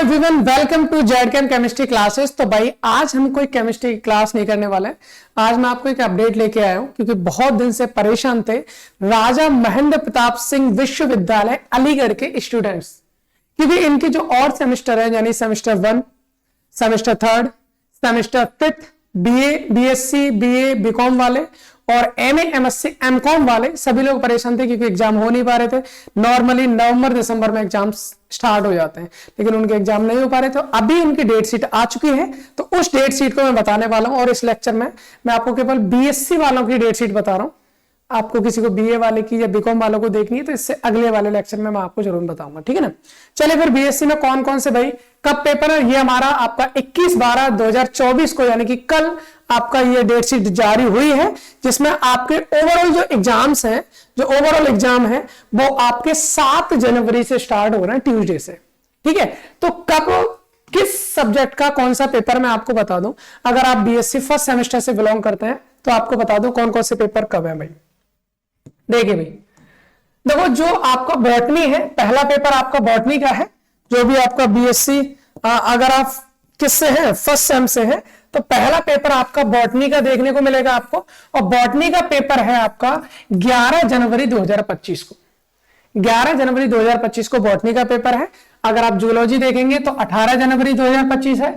Everyone, welcome to ZKM chemistry classes. तो भाई आज हम कोई केमिस्ट्री की क्लास नहीं करने वाले हैं। आज मैं आपको एक अपडेट लेके आया हूं क्योंकि बहुत दिन से परेशान थे राजा महेंद्र प्रताप सिंह विश्वविद्यालय अलीगढ़ के स्टूडेंट्स, क्योंकि इनकी जो और सेमेस्टर है यानी semester 1, semester 3, semester 5, BA, BSc, BA, BCom वाले और एमए, एमएससी, एमकॉम वाले सभी लोग परेशान थे क्योंकि एग्जाम हो नहीं पा रहे थे। नॉर्मली नवंबर दिसंबर में एग्जाम स्टार्ट हो जाते हैं, लेकिन उनके एग्जाम नहीं हो पा रहे थे। अभी उनकी डेट शीट आ चुकी है, तो उस डेट शीट को मैं बताने वाला हूं। और इस लेक्चर में मैं आपको केवल बीएससी वालों की डेट शीट बता रहा हूं। आपको किसी को बीए वाले की या बीकॉम वालों को देखनी है तो इससे अगले वाले लेक्चर में मैं आपको जरूर बताऊंगा, ठीक है ना। चलिए फिर बीएससी में कौन कौन से भाई कब पेपर है, ये हमारा आपका 21/12/2024 को यानी कि कल आपका ये डेट शीट जारी हुई है, जिसमें आपके ओवरऑल जो एग्जाम्स हैं, जो ओवरऑल एग्जाम है वो आपके 7 जनवरी से स्टार्ट हो रहे हैं, ट्यूसडे से, ठीक है। तो कब किस सब्जेक्ट का कौन सा पेपर मैं आपको बता दूं। अगर आप बीएससी फर्स्ट सेमेस्टर से बिलोंग करते हैं तो आपको बता दूं कौन कौन से पेपर कब है भाई। देखिए भाई, देखो जो आपका बॉटनी है, पहला पेपर आपका बॉटनी का है। जो भी आपका बीएससी अगर आप किससे है, फर्स्ट सेम से है, तो पहला पेपर आपका बॉटनी का देखने को मिलेगा आपको। और बॉटनी का पेपर है आपका 11 जनवरी 2025 को। 11 जनवरी 2025 को बॉटनी का पेपर है। अगर आप जूलॉजी देखेंगे तो 18 जनवरी 2025 है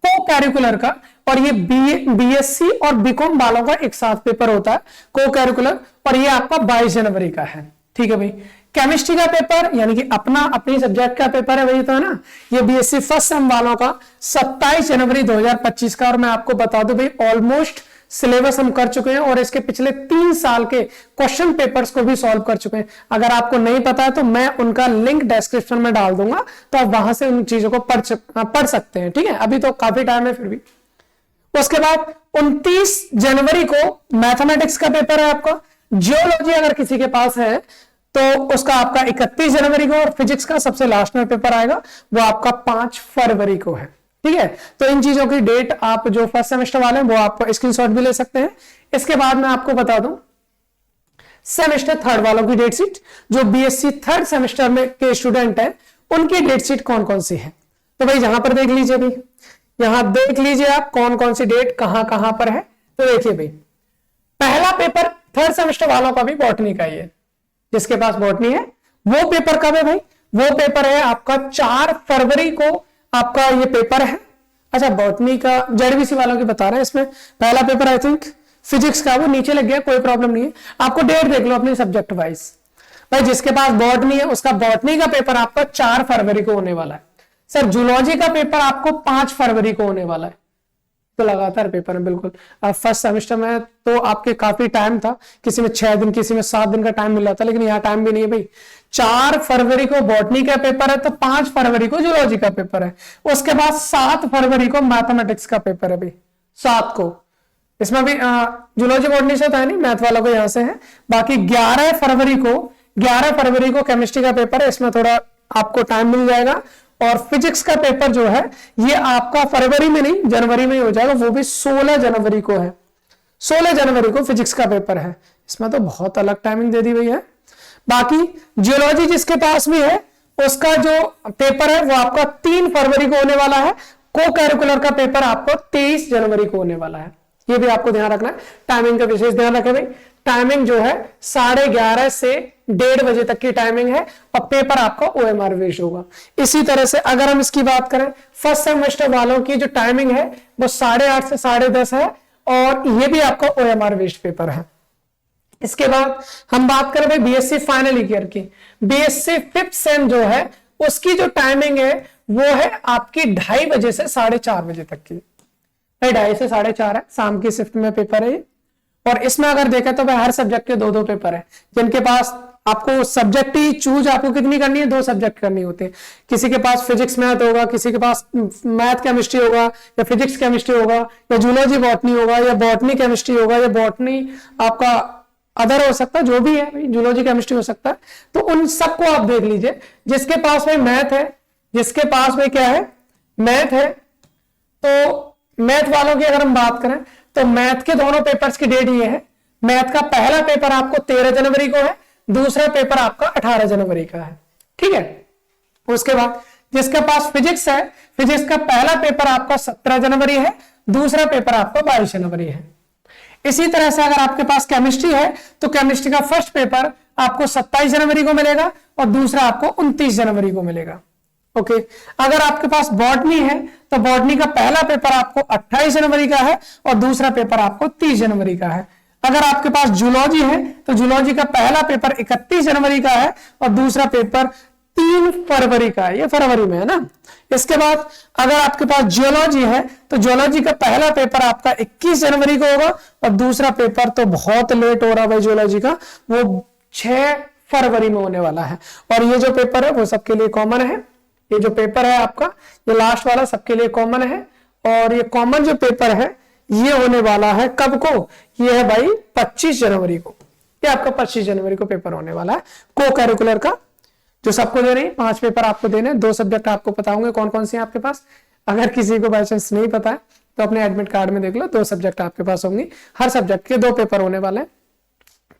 को कैरिकुलर का। और ये बीएससी और बीकॉम वालों का एक साथ पेपर होता है को कैरिकुलर, और ये आपका 22 जनवरी का है, ठीक है भाई। केमिस्ट्री का पेपर यानी कि अपनी सब्जेक्ट का पेपर है वही तो है ना, ये बीएससी फर्स्ट सेम वालों का 27 जनवरी 2025 का। और मैं आपको बता दूं भाई, ऑलमोस्ट सिलेबस हम कर चुके हैं और इसके पिछले 3 साल के क्वेश्चन पेपर्स को भी सॉल्व कर चुके हैं। अगर आपको नहीं पता है तो मैं उनका लिंक डिस्क्रिप्शन में डाल दूंगा, तो आप वहां से उन चीजों को पढ़ सकते हैं, ठीक है। अभी तो काफी टाइम है फिर भी। उसके बाद 29 जनवरी को मैथमेटिक्स का पेपर है आपका। जियोलॉजी अगर किसी के पास है तो उसका आपका 31 जनवरी को, और फिजिक्स का सबसे लास्ट में पेपर आएगा वो आपका 5 फरवरी को है, ठीक है। तो इन चीजों की डेट आप जो फर्स्ट सेमेस्टर वाले हैं वो आप स्क्रीनशॉट भी ले सकते हैं। इसके बाद मैं आपको बता दूं सेमेस्टर 3 वालों की डेट शीट। जो बीएससी 3rd सेमेस्टर में के स्टूडेंट हैं उनकी डेट शीट कौन कौन सी है। तो भाई यहां पर देख लीजिए भाई, यहां देख लीजिए आप कौन कौन सी डेट कहां पर है। तो देखिए भाई, पहला पेपर 3rd सेमेस्टर वालों का भी बॉटनी का ही है। जिसके पास बॉटनी है वो पेपर कब है भाई, वो पेपर है आपका 4 फरवरी को आपका ये पेपर है। अच्छा, बॉटनी का जेडबीसी वालों की बता रहे हैं, इसमें पहला पेपर आई थिंक फिजिक्स का, वो नीचे लग गया, कोई प्रॉब्लम नहीं है। आपको डेट देख लो अपनी सब्जेक्ट वाइज भाई। जिसके पास बॉटनी है उसका बॉटनी का पेपर आपका 4 फरवरी को होने वाला है। सर जूलॉजी का पेपर आपको 5 फरवरी को होने वाला है। तो लगातार पेपर है बिल्कुल। फर्स्ट सेमेस्टर में तो आपके काफी टाइम था, किसी में 6 दिन, किसी में 7 दिन का टाइम मिल रहा था, लेकिन यहाँ टाइम भी नहीं है भाई। 4 फरवरी को बॉटनी का पेपर है तो 5 फरवरी को जूलॉजी का पेपर है। उसके बाद 7 फरवरी को मैथमेटिक्स का पेपर है भाई, 7 को। इसमें भी जूलॉजी बॉटनी से था नहीं, मैथ वालों को यहां से है। बाकी 11 फरवरी को केमिस्ट्री का पेपर है, इसमें थोड़ा आपको टाइम मिल जाएगा। और फिजिक्स का पेपर जो है ये आपका फरवरी में नहीं जनवरी में ही हो जाएगा, वो भी 16 जनवरी को है। 16 जनवरी को फिजिक्स का पेपर है। इसमें तो बहुत अलग टाइमिंग दे दी गई है। बाकी जियोलॉजी जिसके पास भी है उसका जो पेपर है वो आपका 3 फरवरी को होने वाला है। को कैरिकुलर का पेपर आपको 23 जनवरी को होने वाला है। ये भी आपको ध्यान रखना है, टाइमिंग का विशेष ध्यान रखें भाई। टाइमिंग जो है 11:30 से 1:30 बजे तक की टाइमिंग है, और पेपर आपका ओएमआर बेस्ड होगा। इसी तरह से अगर हम इसकी बात करें फर्स्ट सेमेस्टर वालों की जो टाइमिंग है वो 8:30 से 10:30 है, और ये भी आपका ओएमआर बेस्ड पेपर है। इसके बाद हम बात करें भाई बीएससी फाइनल ईयर की। बीएससी 5th सेम जो है उसकी जो टाइमिंग है वो है आपकी 2:30 बजे से 4:30 बजे तक की। 2:30 से 4:30 है, शाम की शिफ्ट में पेपर है। और इसमें अगर देखा तो भाई हर सब्जेक्ट के 2-2 पेपर है। जिनके पास आपको सब्जेक्ट ही चूज आपको कितनी करनी है, 2 सब्जेक्ट करनी होती है। किसी के पास फिजिक्स मैथ होगा, किसी के पास मैथ केमिस्ट्री होगा, या फिजिक्स केमिस्ट्री होगा, या जूलॉजी बॉटनी होगा, या बॉटनी केमिस्ट्री होगा, या बॉटनी आपका अदर हो सकता है, जो भी है जूलॉजी केमिस्ट्री हो सकता है। तो उन सबको आप देख लीजिए। जिसके पास में मैथ है, जिसके पास में क्या है, मैथ है, तो मैथ वालों की अगर हम बात करें तो मैथ के दोनों पेपर्स की डेट ये है। मैथ का पहला पेपर आपको 13 जनवरी को है, दूसरा पेपर आपका 18 जनवरी का है, ठीक है। उसके बाद जिसके पास फिजिक्स है, फिजिक्स का पहला पेपर आपका 17 जनवरी है, दूसरा पेपर आपका 22 जनवरी है। इसी तरह से अगर आपके पास केमिस्ट्री है तो केमिस्ट्री का फर्स्ट पेपर आपको 27 जनवरी को मिलेगा और दूसरा आपको 29 जनवरी को मिलेगा। ओके, अगर आपके पास बॉटनी है तो बॉटनी का पहला पेपर आपको 28 जनवरी का है और दूसरा पेपर आपको 30 जनवरी का है। अगर आपके पास जूलॉजी है तो जूलॉजी का पहला पेपर 31 जनवरी का है और दूसरा पेपर 3 फरवरी का है, ये फरवरी में है ना। इसके बाद अगर आपके पास जियोलॉजी है तो जियोलॉजी का पहला पेपर आपका 21 जनवरी को होगा और दूसरा पेपर तो बहुत लेट हो रहा है भाई जियोलॉजी का, वो 6 फरवरी में होने वाला है। और ये जो पेपर है वो सबके लिए कॉमन है, ये जो पेपर है आपका ये लास्ट वाला सबके लिए कॉमन है। और ये कॉमन जो पेपर है ये होने वाला है कब को, ये है भाई 25 जनवरी को, ये आपका 25 जनवरी को पेपर होने वाला है को करिकुलर का, जो सबको दे रही है। 5 पेपर आपको देने, 2 सब्जेक्ट आपको पता होंगे कौन कौन से हैं आपके पास। अगर किसी को बाय चांस नहीं पता है तो अपने एडमिट कार्ड में देख लो, 2 सब्जेक्ट आपके पास होंगे, हर सब्जेक्ट के 2 पेपर होने वाले हैं,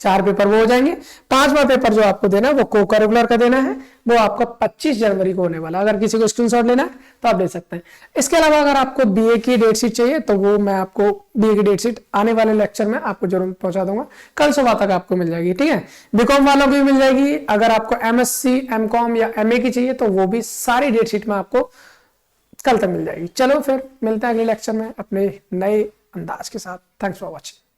4 पेपर वो हो जाएंगे। 5वां पेपर जो आपको देना है वो को करिकुलर का देना है, वो आपका 25 जनवरी को होने वाला है। अगर किसी को स्क्रीनशॉट लेना है तो आप ले सकते हैं। इसके अलावा अगर आपको बीए की डेट शीट चाहिए तो वो मैं आपको बीए की डेट शीट आने वाले लेक्चर में आपको जरूर पहुंचा दूंगा, कल सुबह तक आपको मिल जाएगी, ठीक है। बीकॉम वालों की भी मिल जाएगी। अगर आपको एमएससी, एमकॉम या एमए की चाहिए तो वो भी सारी डेट शीट में आपको कल तक मिल जाएगी। चलो फिर मिलते हैं अगले लेक्चर में अपने नए अंदाज के साथ। Thanks for watching.